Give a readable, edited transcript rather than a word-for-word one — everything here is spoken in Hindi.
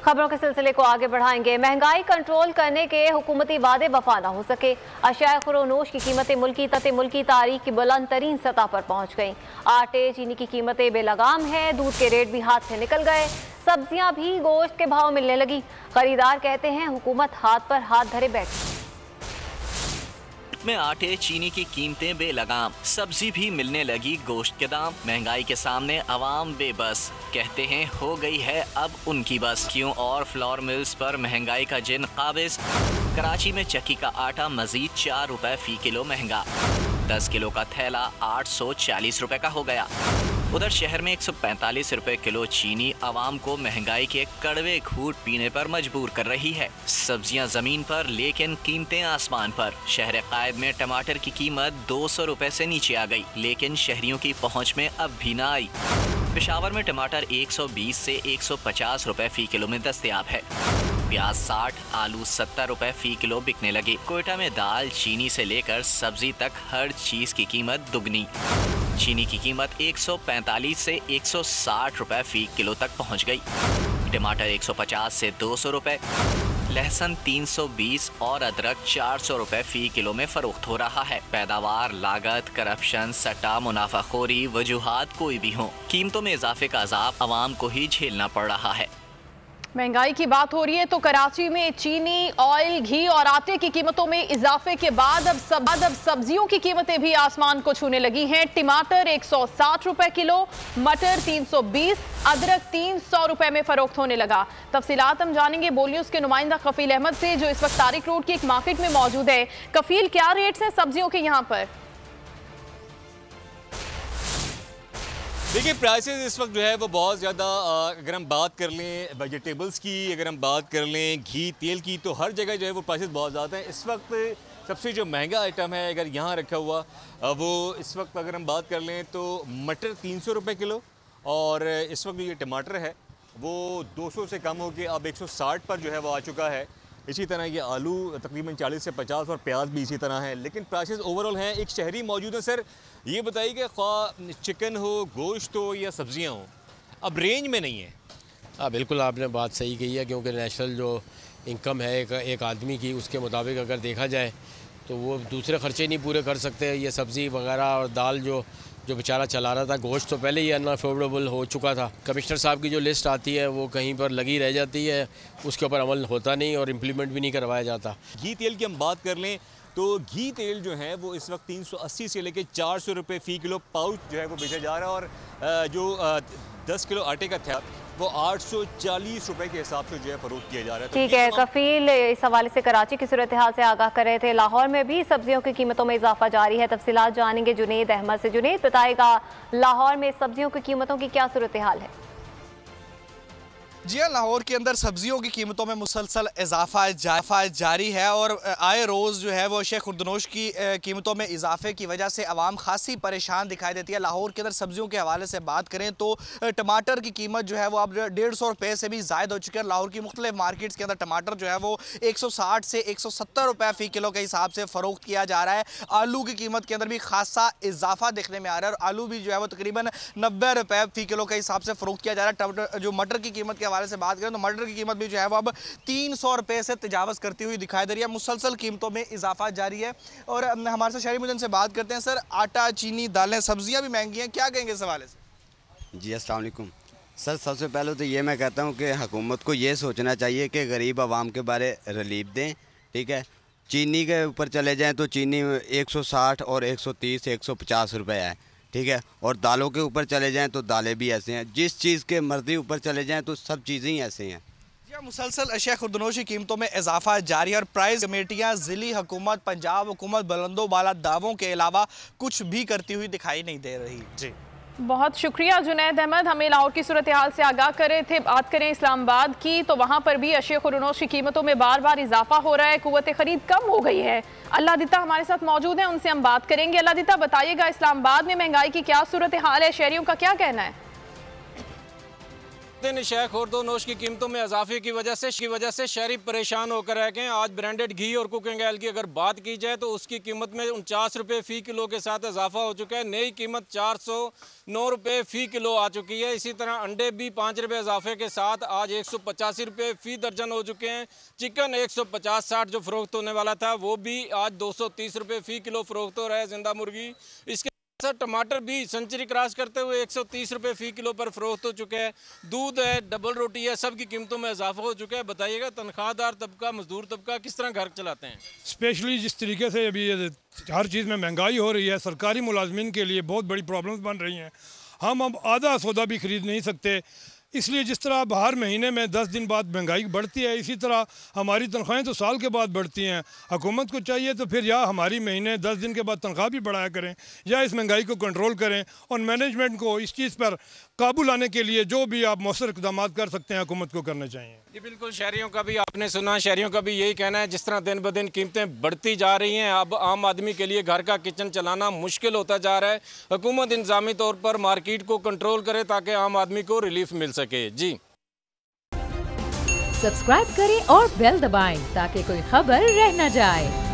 खबरों के सिलसिले को आगे बढ़ाएंगे। महंगाई कंट्रोल करने के हुकूमती वादे वफा न हो सके। अशिया खुरोनोश की कीमतें मुल्की तारीख की बुलंद तरीन सतह पर पहुंच गईं। आटे चीनी की कीमतें बेलगाम हैं। दूध के रेट भी हाथ से निकल गए। सब्जियां भी गोश्त के भाव मिलने लगी। खरीदार कहते हैं हुकूमत हाथ पर हाथ धरे बैठी में आटे चीनी की कीमतें बेलगाम, सब्जी भी मिलने लगी, गोश्त के दाम। महंगाई के सामने अवाम बेबस, कहते हैं हो गई है अब उनकी बस। क्यों और फ्लोर मिल्स पर महंगाई का जिन काबिज। कराची में चक्की का आटा मजीद 4 रुपए फी किलो महंगा। 10 किलो का थैला 840 रुपए का हो गया। उधर शहर में 145 रुपए किलो चीनी आवाम को महंगाई के कड़वे घूंट पीने पर मजबूर कर रही है। सब्जियां जमीन पर लेकिन कीमतें आसमान पर। शहर कायद में टमाटर की कीमत 200 रुपए से नीचे आ गई, लेकिन शहरियों की पहुंच में अब भी न आई। पेशावर में टमाटर 120 से 150 रुपए फी किलो में दस्तयाब है। प्याज 60, आलू 70 रुपए फी किलो बिकने लगे। कोयटा में दाल चीनी से लेकर सब्जी तक हर चीज की कीमत दुगनी। चीनी की कीमत 145 से 160 रुपए फी किलो तक पहुंच गई। टमाटर 150 से 200 रुपए, लहसुन 320 और अदरक 400 रुपए फी किलो में फरोख्त हो रहा है। पैदावार, लागत, करप्शन, सट्टा, मुनाफाखोरी, वजूहात कोई भी हो, कीमतों में इजाफे का अजाब आवाम को ही झेलना पड़ रहा है। महंगाई की बात हो रही है तो कराची में चीनी, ऑयल, घी और आटे की कीमतों में इजाफे के बाद अब सब्जियों की कीमतें भी आसमान को छूने लगी हैं। टमाटर 160 रुपए किलो, मटर 320, अदरक 300 रुपए में फरोख्त होने लगा। तफसीलात हम जानेंगे बोलियों के नुमाइंदा कफील अहमद से, जो इस वक्त तारिक रोड की एक मार्केट में मौजूद है। कफील, क्या रेट्स हैं सब्जियों के यहाँ पर? देखिए, प्राइसेस इस वक्त जो है वो बहुत ज़्यादा, अगर हम बात कर लें वेजिटेबल्स की, अगर हम बात कर लें घी तेल की, तो हर जगह जो है वो प्राइसेस बहुत ज़्यादा हैं। इस वक्त सबसे जो महंगा आइटम है अगर यहाँ रखा हुआ, वो इस वक्त अगर हम बात कर लें तो मटर 300 रुपये किलो, और इस वक्त ये टमाटर है वो 200 से कम होकर अब 160 पर जो है वो आ चुका है। इसी तरह ये आलू तकरीबन 40 से 50 और प्याज भी इसी तरह है। लेकिन प्राइसेस ओवरऑल हैं। एक शहरी मौजूद है। सर, ये बताइए कि ख्वाह चिकन हो, गोश्त हो या सब्जियां हो, अब रेंज में नहीं है। हाँ, बिल्कुल आपने बात सही कही है, क्योंकि नेशनल जो इनकम है एक आदमी की, उसके मुताबिक अगर देखा जाए तो वो दूसरे खर्चे नहीं पूरे कर सकते। ये सब्ज़ी वगैरह और दाल जो बेचारा चला रहा था, गोश्त तो पहले ही अनअफोर्डेबल हो चुका था। कमिश्नर साहब की जो लिस्ट आती है वो कहीं पर लगी रह जाती है, उसके ऊपर अमल होता नहीं और इम्प्लीमेंट भी नहीं करवाया जाता। घी तेल की हम बात कर लें तो घी तेल जो है वो इस वक्त 380 से लेकर 400 रुपये फ़ी किलो पाउच जो है वो बेचा जा रहा है, और जो 10 किलो आटे का था वो 840 रुपए के हिसाब से जो है फरोख्त किया जा रहा है। ठीक है कफील, इस हवाले से कराची की सूरत हाल से आगाह कर रहे थे। लाहौर में भी सब्जियों की कीमतों में इजाफा जारी है। तफसीलात जानेंगे जुनेद अहमद से। जुनेद, बताएगा लाहौर में सब्जियों की कीमतों की क्या सूरत हाल है? जी हाँ, लाहौर के अंदर सब्जियों की कीमतों में मुसलसल इजाफा जारी है, और आए रोज़ जो है वो शेख खुर्दनोश की कीमतों में इजाफे की वजह से आवाम खासी परेशान दिखाई देती है। लाहौर के अंदर सब्जियों के हवाले से बात करें तो टमाटर की कीमत जो है वो अब 150 रुपये से भी ज़ायद हो चुकी है। लाहौर की मुख्तलिफ मार्केट्स के अंदर टमाटर जो है वो 160 से 170 रुपये फ़ी किलो के हिसाब से फ़रोख्त किया जा रहा है। आलू की कीमत के अंदर भी खासा इजाफा देखने में आ रहा है, और आलू भी जो है वो तकरीबन 90 रुपये फ़ी किलो के हिसाब से फ़रोख्त किया जा रहा है। जो मटर की कीमत के हवाले से बात करें तो मटर की कीमत भी जो है वो अब 300 रुपये से तजावज़ करती हुई दिखाई दे रही है। मुसलसल कीमतों में इजाफा जारी है। और हमारे साथ शहरी मुजन से बात करते हैं। सर, आटा, चीनी, दालें, सब्जियां भी महंगी हैं, क्या कहेंगे इस हवाले से? जी अस्सलाम वालेकुम। सर, सबसे पहले तो ये मैं कहता हूँ कि हुकूमत को ये सोचना चाहिए कि गरीब आवाम के बारे रिलीफ दें। ठीक है, चीनी के ऊपर चले जाएँ तो चीनी 160 और 130 150 रुपये है। ठीक है, और दालों के ऊपर चले जाएं तो दालें भी ऐसे हैं। जिस चीज़ के मर्जी ऊपर चले जाएं तो सब चीज़ें ही ऐसे हैं। जी, मुसलसल शेख खुर्दनोश की कीमतों में इजाफा जारी है, और प्राइस कमेटियाँ, ज़िली हुकूमत, पंजाब हुकूमत बुलंदो बाला दावों के अलावा कुछ भी करती हुई दिखाई नहीं दे रही। जी, बहुत शुक्रिया जुनैद अहमद, हमें लाहौर की सूरत हाल से आगाह कर रहे थे। बात करें इस्लामाबाद की तो वहाँ पर भी अशिया खुरोनोश की कीमतों में बार बार इजाफा हो रहा है। कुव्वत खरीद कम हो गई है। अल्लाह दिता हमारे साथ मौजूद हैं, उनसे हम बात करेंगे। अल्लाह दिता, बताइएगा इस्लामाबाद में महंगाई की क्या सूरत हाल है, शहरियों का क्या कहना है? दिन शय खुर्दनोश की कीमतों में इजाफे की वजह से शहरी परेशान होकर रह गए। आज ब्रांडेड घी और कुकिंग ऑयल की अगर बात की जाए तो उसकी कीमत में 49 रुपये फ़ी किलो के साथ इजाफा हो चुका है। नई कीमत 409 रुपये फ़ी किलो आ चुकी है। इसी तरह अंडे भी 5 रुपये इजाफे के साथ आज 185 रुपये फ़ी दर्जन हो चुके हैं। चिकन 150-60 जो फ़रोख्त होने वाला था वो भी आज 230 रुपये फ़ी किलो फ़रोख्त हो रहा है जिंदा मुर्गी। इसके टमाटर भी सेंचुरी क्रॉस करते हुए 130 रुपये फ़ी किलो पर फरोख्त हो चुके हैं। दूध है, डबल रोटी है, सब की कीमतों में इजाफा हो चुका है। बताइएगा तनख्वाहदार तबका, मजदूर तबका किस तरह घर चलाते हैं? स्पेशली जिस तरीके से अभी हर चीज़ में महंगाई हो रही है, सरकारी मुलाजमीन के लिए बहुत बड़ी प्रॉब्लम्स बन रही हैं। हम अब आधा सौदा भी खरीद नहीं सकते, इसलिए जिस तरह अब हर महीने में 10 दिन बाद महंगाई बढ़ती है, इसी तरह हमारी तनख्वाहें तो साल के बाद बढ़ती हैं। हुकूमत को चाहिए तो फिर या हमारी महीने 10 दिन के बाद तनख्वाह भी बढ़ाया करें या इस महंगाई को कंट्रोल करें, और मैनेजमेंट को इस चीज़ पर काबू लाने के लिए जो भी आप मौसर इक़दाम कर सकते हैं हुकूमत को करने चाहिए। जी बिल्कुल, शहरियों का भी आपने सुना, शहरियों का भी यही कहना है जिस तरह दिन ब दिन कीमतें बढ़ती जा रही हैं, अब आम आदमी के लिए घर का किचन चलाना मुश्किल होता जा रहा है। हुकूमत इंतज़ामी तौर पर मार्केट को कंट्रोल करे ताकि आम आदमी को रिलीफ मिल सके। जी सब्सक्राइब करें और बेल दबाएं ताकि कोई खबर रह न जाए।